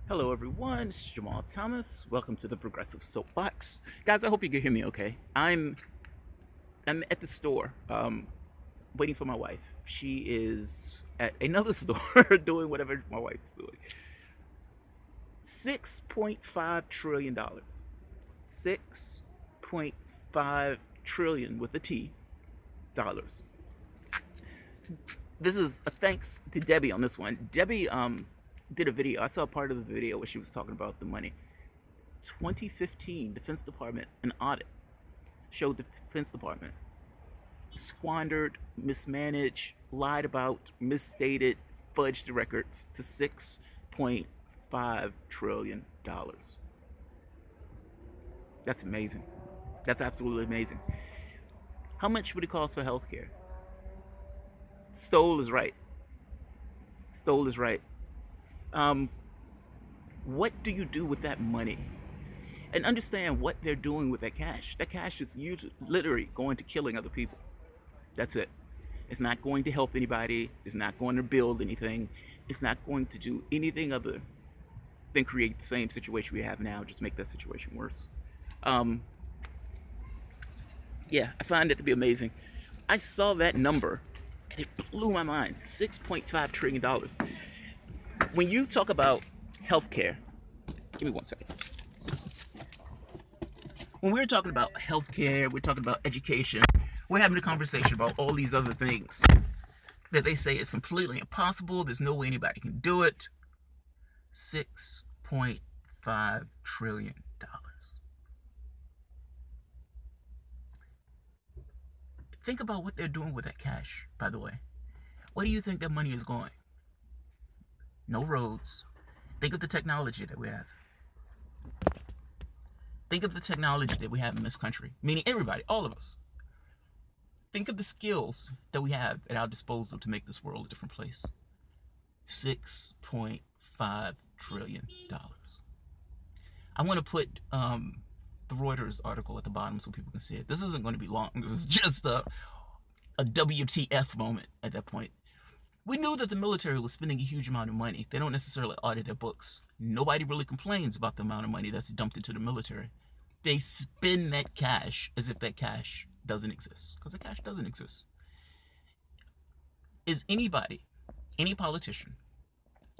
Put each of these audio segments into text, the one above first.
Hello everyone, it's Jamal Thomas. Welcome to the Progressive Soapbox. Guys, I hope you can hear me okay. I'm at the store, waiting for my wife. She is at another store doing whatever my wife is doing. $6.5 trillion. 6.5 trillion with a T dollars. This is a thanks to Debbie on this one. Debbie did a video. I saw part of the video where she was talking about the money. 2015 Defense Department, an audit showed the Defense Department squandered, mismanaged, lied about, misstated, fudged the records to $6.5 trillion. That's amazing. That's absolutely amazing. How much would it cost for healthcare? Stoll is right. Stoll is right. What do you do with that money? And understand what they're doing with that cash. That cash is literally going to killing other people. That's it. It's not going to help anybody. It's not going to build anything. It's not going to do anything other than create the same situation we have now, just make that situation worse. Yeah, I find it to be amazing. I saw that number and it blew my mind. $6.5 trillion. When you talk about healthcare, give me one second. When we're talking about healthcare, we're talking about education, we're having a conversation about all these other things that they say is completely impossible. There's no way anybody can do it. $6.5 trillion. Think about what they're doing with that cash, by the way. Where do you think that money is going? No roads. Think of the technology that we have. Think of the technology that we have in this country, meaning everybody, all of us. Think of the skills that we have at our disposal to make this world a different place. $6.5 trillion. I want to put the Reuters article at the bottom so people can see it. This isn't going to be long. This is just a WTF moment at that point. We knew that the military was spending a huge amount of money. They don't necessarily audit their books. Nobody really complains about the amount of money that's dumped into the military. They spend that cash as if that cash doesn't exist, because the cash doesn't exist. Is anybody, any politician,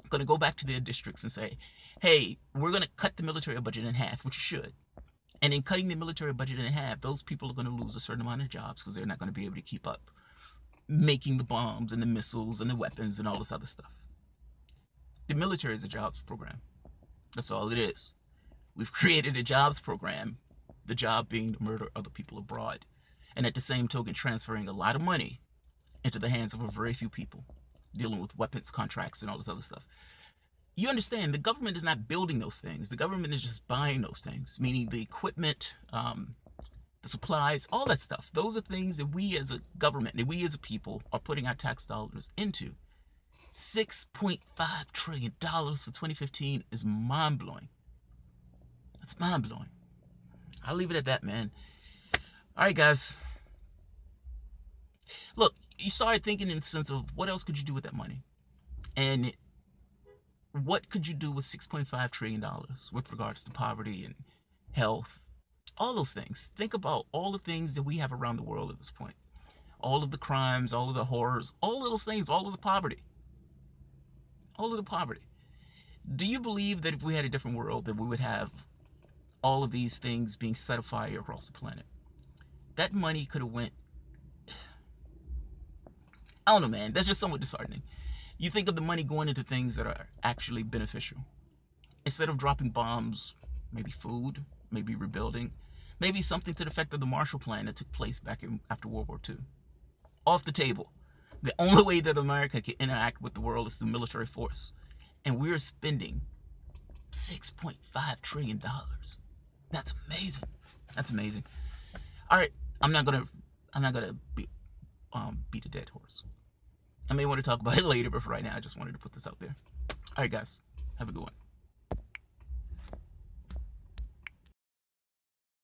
going to go back to their districts and say, hey, we're going to cut the military budget in half, which you should. And in cutting the military budget in half, those people are going to lose a certain amount of jobs because they're not going to be able to keep up making the bombs and the missiles and the weapons and all this other stuff. The military is a jobs program. That's all it is. We've created a jobs program, the job being to murder other people abroad. And at the same token, transferring a lot of money into the hands of a very few people, dealing with weapons contracts and all this other stuff. You understand, the government is not building those things. The government is just buying those things, meaning the equipment, the supplies, all that stuff. Those are things that we as a government, that we as a people are putting our tax dollars into. $6.5 trillion for 2015 is mind-blowing. That's mind-blowing. I'll leave it at that, man. All right, guys. Look, you started thinking in the sense of what else could you do with that money? And what could you do with $6.5 trillion with regards to poverty and health? All those things. Think about all the things that we have around the world at this point. All of the crimes, all of the horrors, all of those things, all of the poverty. All of the poverty. Do you believe that if we had a different world, that we would have all of these things being set afire across the planet? That money could have went... I don't know, man. That's just somewhat disheartening. You think of the money going into things that are actually beneficial. Instead of dropping bombs, maybe food, maybe rebuilding, maybe something to the effect of the Marshall Plan that took place back after World War II. Off the table. The only way that America can interact with the world is through military force. And we're spending $6.5 trillion. That's amazing. That's amazing. All right, I'm not gonna beat a dead horse. I may want to talk about it later, but for right now, I just wanted to put this out there. All right, guys, have a good one.